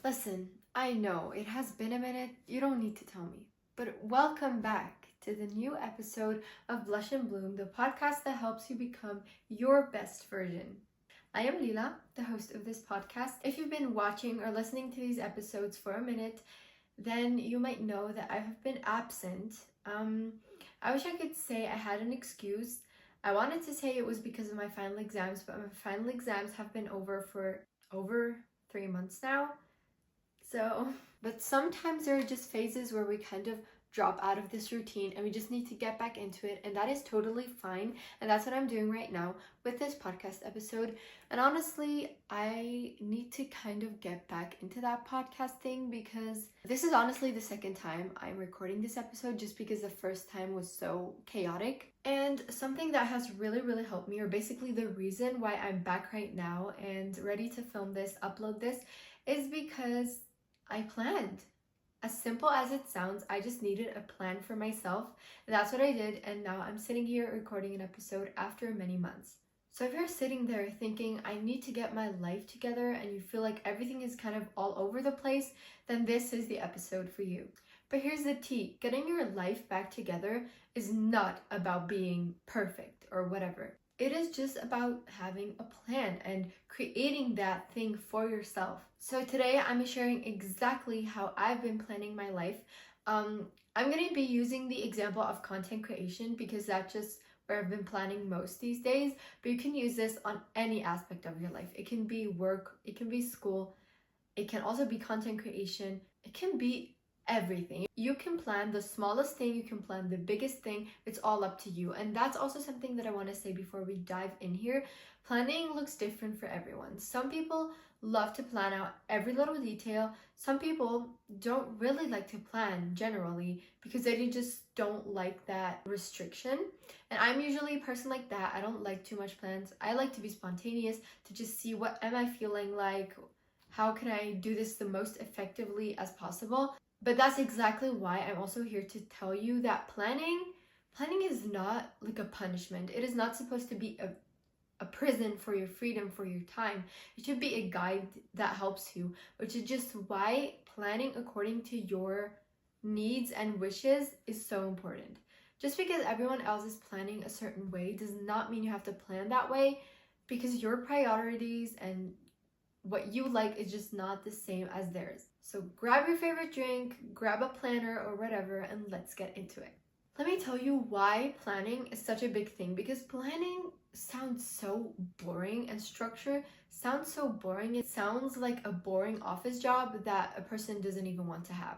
Listen, I know it has been a minute, you don't need to tell me, but welcome back to the new episode of Blush and Bloom, the podcast that helps you become your best version. I am Lila, the host of this podcast. If you've been watching or listening to these episodes for a minute, then you might know that I have been absent. I wish I could say I had an excuse. I wanted to say it was because of my final exams, but my final exams have been over for over 3 months now. But sometimes there are just phases where we kind of drop out of this routine and we just need to get back into it, and that is totally fine. And that's what I'm doing right now with this podcast episode. And honestly, I need to kind of get back into that podcast thing because this is honestly the second time I'm recording this episode, just because the first time was so chaotic. And something that has really helped me, or basically the reason why I'm back right now and ready to film this, upload this, is because I planned. As simple as it sounds, I just needed a plan for myself. And that's what I did, and now I'm sitting here recording an episode after many months. So if you're sitting there thinking, I need to get my life together, and you feel like everything is kind of all over the place, then this is the episode for you. But here's the tea. Getting your life back together is not about being perfect or whatever. It is just about having a plan and creating that thing for yourself. So today I'm sharing exactly how I've been planning my life. I'm going to be using the example of content creation because that's just where I've been planning most these days. But you can use this on any aspect of your life. It can be work, it can be school, it can also be content creation, it can be everything. You can plan the smallest thing, you can plan the biggest thing. It's all up to you. And that's also something that I want to say before we dive in here. Planning looks different for everyone. Some people love to plan out every little detail. Some people don't really like to plan generally because they just don't like that restriction. And I'm usually a person like that. I don't like too much plans. I like to be spontaneous, to just see what am I feeling like, how can I do this the most effectively as possible. But that's exactly why I'm also here to tell you that planning is not like a punishment. It is not supposed to be a prison for your freedom, for your time. It should be a guide that helps you, which is just why planning according to your needs and wishes is so important. Just because everyone else is planning a certain way does not mean you have to plan that way, because your priorities and what you like is just not the same as theirs. So grab your favorite drink, grab a planner or whatever, and let's get into it. Let me tell you why planning is such a big thing, because planning sounds so boring and structure sounds so boring. It sounds like a boring office job that a person doesn't even want to have.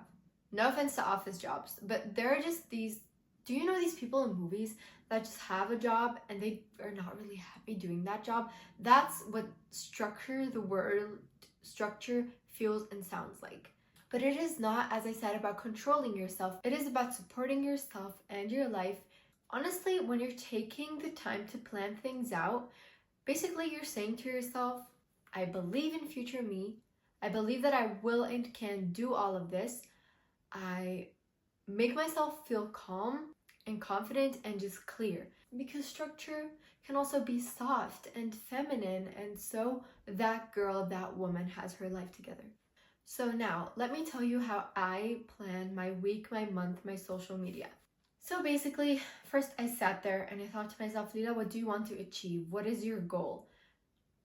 No offense to office jobs, but there are just these, do you know these people in movies that just have a job and they are not really happy doing that job? That's what structure, the word structure, feels and sounds like. But it is not, as I said, about controlling yourself. It is about supporting yourself and your life. Honestly, when you're taking the time to plan things out, basically you're saying to yourself, I believe in future me. I believe that I will and can do all of this. I make myself feel calm and confident and just clear, because structure can also be soft and feminine, and so that girl, that woman has her life together. So now let me tell you how I plan my week, my month, my social media. So basically, first I sat there and I thought to myself, Lila, what do you want to achieve? What is your goal?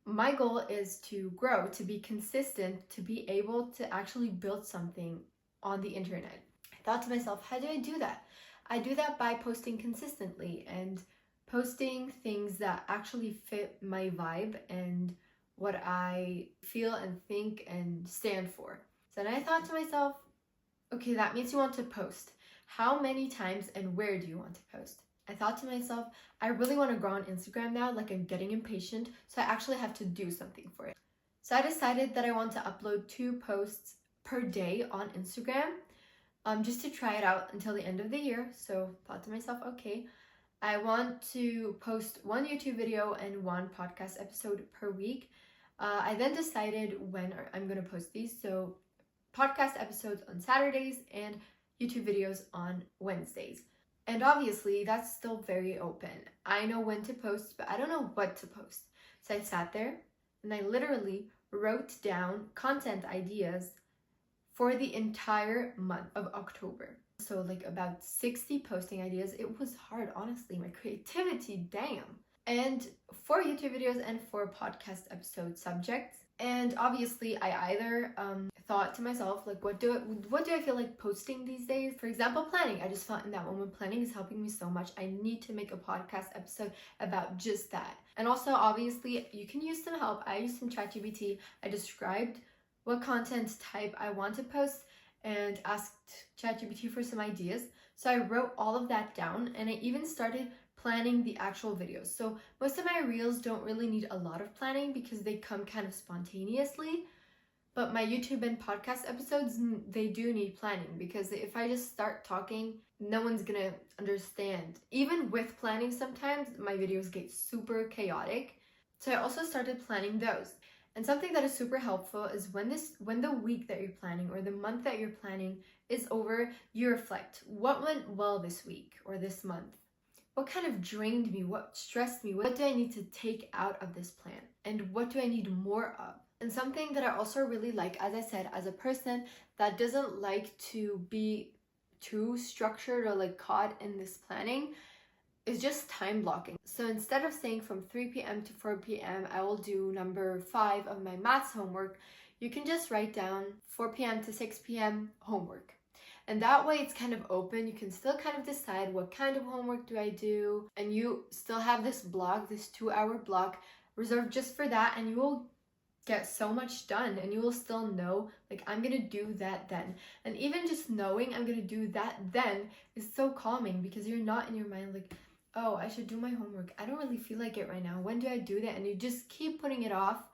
My goal is to grow, to be consistent, to be able to actually build something on the internet. I thought to myself, how do I do that? I do that by posting consistently and posting things that actually fit my vibe and what I feel and think and stand for. So then I thought to myself, okay, that means you want to post. How many times and where do you want to post? I thought to myself, I really want to grow on Instagram now, like I'm getting impatient, so I actually have to do something for it. So I decided that I want to upload 2 posts per day on Instagram, just to try it out until the end of the year. So thought to myself, okay, I want to post 1 YouTube video and 1 podcast episode per week. I then decided when I'm going to post these. So podcast episodes on Saturdays and YouTube videos on Wednesdays. And obviously that's still very open. I know when to post, but I don't know what to post. So I sat there and I literally wrote down content ideas for the entire month of October. So like about 60 posting ideas. It was hard, honestly. My creativity, damn. And 4 YouTube videos and 4 podcast episode subjects. And obviously I either thought to myself, like, what do I feel like posting these days? For example, planning. I just thought in that moment, planning is helping me so much. I need to make a podcast episode about just that. And also, obviously, you can use some help. I used some ChatGPT. I described what content type I want to post and asked ChatGPT for some ideas. So I wrote all of that down, and I even started planning the actual videos. So most of my reels don't really need a lot of planning because they come kind of spontaneously. But my YouTube and podcast episodes, they do need planning, because if I just start talking, no one's gonna understand. Even with planning, sometimes my videos get super chaotic. So I also started planning those. And something that is super helpful is when the week that you're planning or the month that you're planning is over, you reflect. What went well this week or this month? What kind of drained me? What stressed me? What do I need to take out of this plan? And what do I need more of? And something that I also really like, as I said, as a person that doesn't like to be too structured or like caught in this planning, is just time blocking. So instead of saying from 3 p.m. to 4 p.m. I will do number 5 of my maths homework, you can just write down 4 p.m. to 6 p.m. homework. And that way it's kind of open. You can still kind of decide what kind of homework do I do, and you still have this block, this 2-hour block reserved just for that, and you will get so much done, and you will still know, like, I'm gonna do that then. And even just knowing I'm gonna do that then is so calming, because you're not in your mind like, oh, I should do my homework. I don't really feel like it right now. When do I do that? And you just keep putting it off,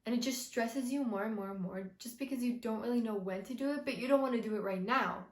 and it just stresses you more and more and more, just because you don't really know when to do it, but you don't want to do it right now.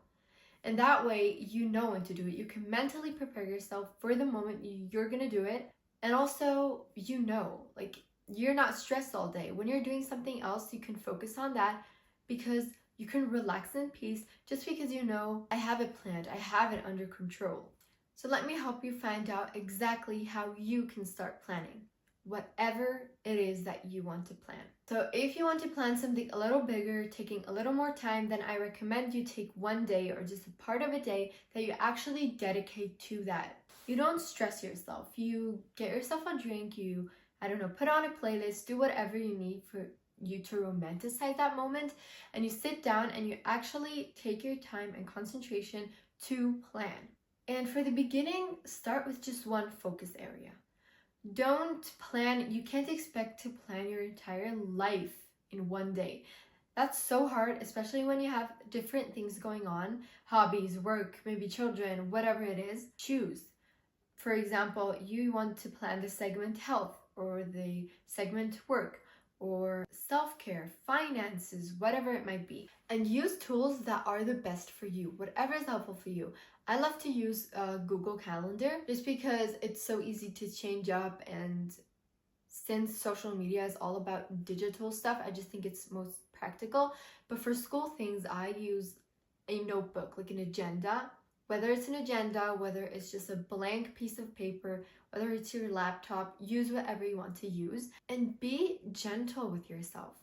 And that way, you know when to do it. You can mentally prepare yourself for the moment you're gonna do it. And also, you know, like, you're not stressed all day. When you're doing something else, you can focus on that, because you can relax in peace, just because you know, I have it planned, I have it under control. So let me help you find out exactly how you can start planning whatever it is that you want to plan. So if you want to plan something a little bigger, taking a little more time, then I recommend you take one day or just a part of a day that you actually dedicate to that. You don't stress yourself. You get yourself a drink, you, I don't know, put on a playlist, do whatever you need for you to romanticize that moment, and you sit down and you actually take your time and concentration to plan. And for the beginning, start with just one focus area. Don't plan, you can't expect to plan your entire life in one day. That's so hard, especially when you have different things going on, hobbies, work, maybe children, whatever it is. Choose. For example, you want to plan the segment health, or the segment work, or self-care, finances, whatever it might be. And use tools that are the best for you, whatever is helpful for you. I love to use Google Calendar, just because it's so easy to change up, and since social media is all about digital stuff, I just think it's most practical. But for school things, I use a notebook, like an agenda. Whether it's an agenda, whether it's just a blank piece of paper, whether it's your laptop, use whatever you want to use, and be gentle with yourself.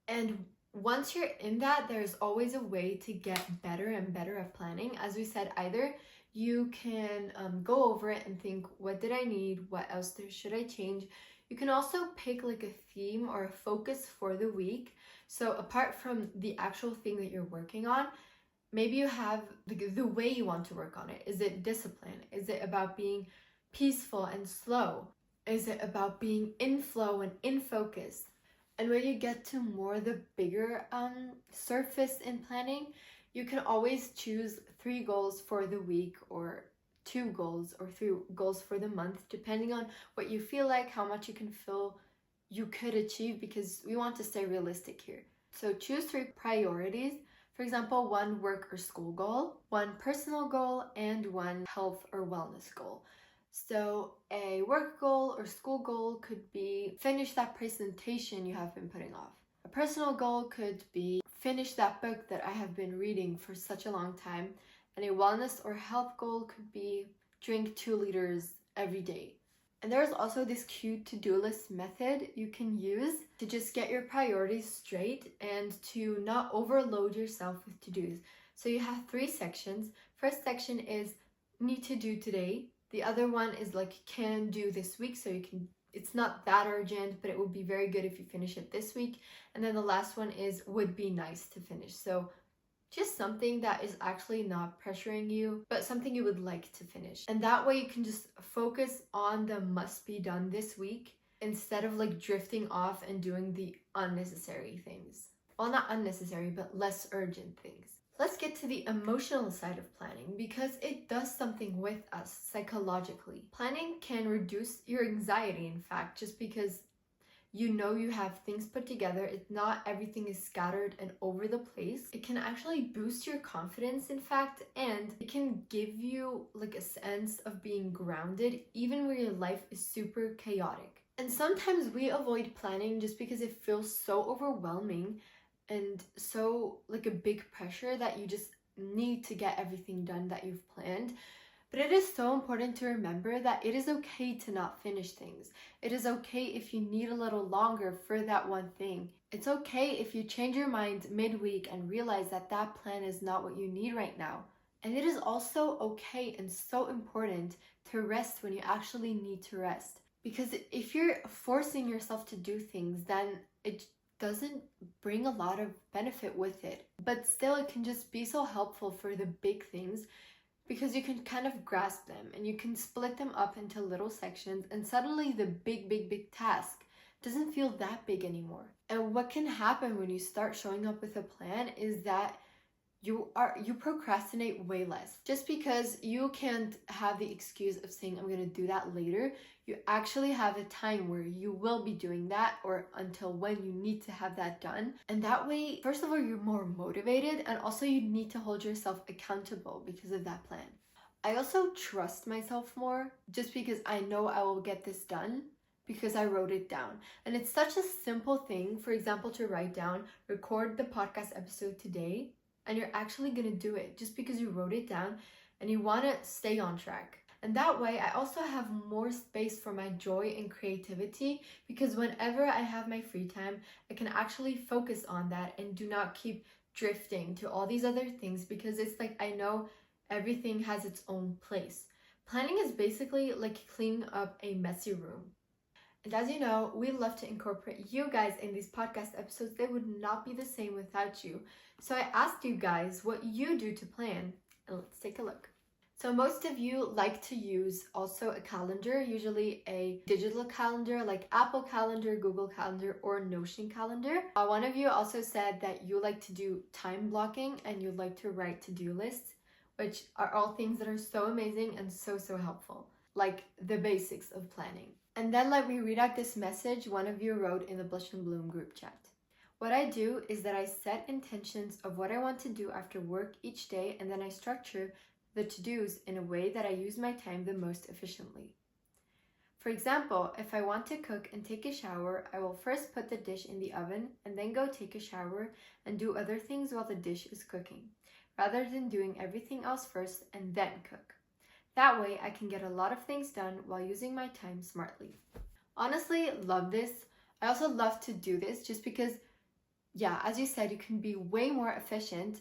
And once you're in that, there's always a way to get better and better at planning. As we said, either you can go over it and think, what did I need? What else should I change? You can also pick like a theme or a focus for the week. So apart from the actual thing that you're working on, maybe you have the way you want to work on it. Is it discipline? Is it about being peaceful and slow? Is it about being in flow and in focus? And when you get to more the bigger surface in planning, you can always choose 3 goals for the week, or 2 goals, or 3 goals for the month, depending on what you feel like, how much you can feel you could achieve, because we want to stay realistic here. So choose 3 priorities. For example, 1 work or school goal, 1 personal goal, and 1 health or wellness goal. So a work goal or school goal could be finish that presentation you have been putting off. A personal goal could be finish that book that I have been reading for such a long time. And a wellness or health goal could be drink 2 liters every day. And there's also this cute to-do list method you can use to just get your priorities straight and to not overload yourself with to-dos. So you have 3 sections. First section is need to do today. The other one is like can do this week, so it's not that urgent, but it would be very good if you finish it this week. And then the last one is would be nice to finish. So just something that is actually not pressuring you, but something you would like to finish. And that way you can just focus on the must be done this week instead of like drifting off and doing the unnecessary things. Well, not unnecessary, but less urgent things. Let's get to the emotional side of planning because it does something with us psychologically. Planning can reduce your anxiety, in fact, just because you know you have things put together. It's not everything is scattered and over the place. It can actually boost your confidence, in fact, and it can give you like a sense of being grounded even where your life is super chaotic. And sometimes we avoid planning just because it feels so overwhelming and so like a big pressure that you just need to get everything done that you've planned. But it is so important to remember that it is okay to not finish things. It is okay if you need a little longer for that one thing. It's okay if you change your mind midweek and realize that that plan is not what you need right now. And it is also okay and so important to rest when you actually need to rest. Because if you're forcing yourself to do things, then it doesn't bring a lot of benefit with it. But still, it can just be so helpful for the big things because you can kind of grasp them and you can split them up into little sections, and suddenly the big task doesn't feel that big anymore. And what can happen when you start showing up with a plan is that you procrastinate way less. Just because you can't have the excuse of saying I'm gonna do that later, you actually have a time where you will be doing that, or until when you need to have that done. And that way, first of all, you're more motivated, and also you need to hold yourself accountable because of that plan. I also trust myself more just because I know I will get this done because I wrote it down. And it's such a simple thing, for example, to write down, record the podcast episode today, and you're actually gonna do it just because you wrote it down and you wanna stay on track. And that way, I also have more space for my joy and creativity because whenever I have my free time, I can actually focus on that and do not keep drifting to all these other things because it's like I know everything has its own place. Planning is basically like cleaning up a messy room. And as you know, we love to incorporate you guys in these podcast episodes. They would not be the same without you. So I asked you guys what you do to plan, and let's take a look. So most of you like to use also a calendar, usually a digital calendar like Apple Calendar, Google Calendar, or Notion Calendar. One of you also said that you like to do time blocking and you like to write to-do lists, which are all things that are so amazing and so helpful, like the basics of planning. And then let me read out this message one of you wrote in the Blush and Bloom group chat. What I do is that I set intentions of what I want to do after work each day, and then I structure the to-dos in a way that I use my time the most efficiently. For example, if I want to cook and take a shower, I will first put the dish in the oven and then go take a shower and do other things while the dish is cooking, rather than doing everything else first and then cook. That way, I can get a lot of things done while using my time smartly. Honestly, love this. I also love to do this just because, yeah, as you said, you can be way more efficient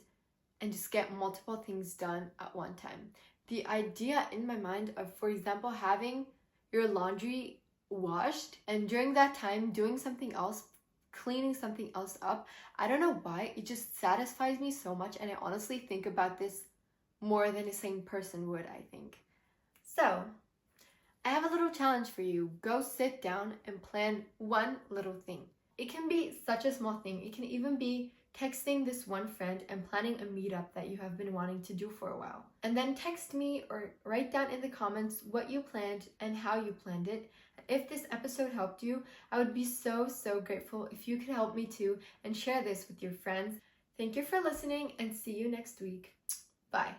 and just get multiple things done at one time. The idea in my mind of, for example, having your laundry washed and during that time doing something else, cleaning something else up, I don't know why, it just satisfies me so much, and I honestly think about this more than a sane person would, I think. So, I have a little challenge for you. Go sit down and plan one little thing. It can be such a small thing. It can even be texting this one friend and planning a meetup that you have been wanting to do for a while. And then text me or write down in the comments what you planned and how you planned it. If this episode helped you, I would be so grateful if you could help me too and share this with your friends. Thank you for listening and see you next week. Bye.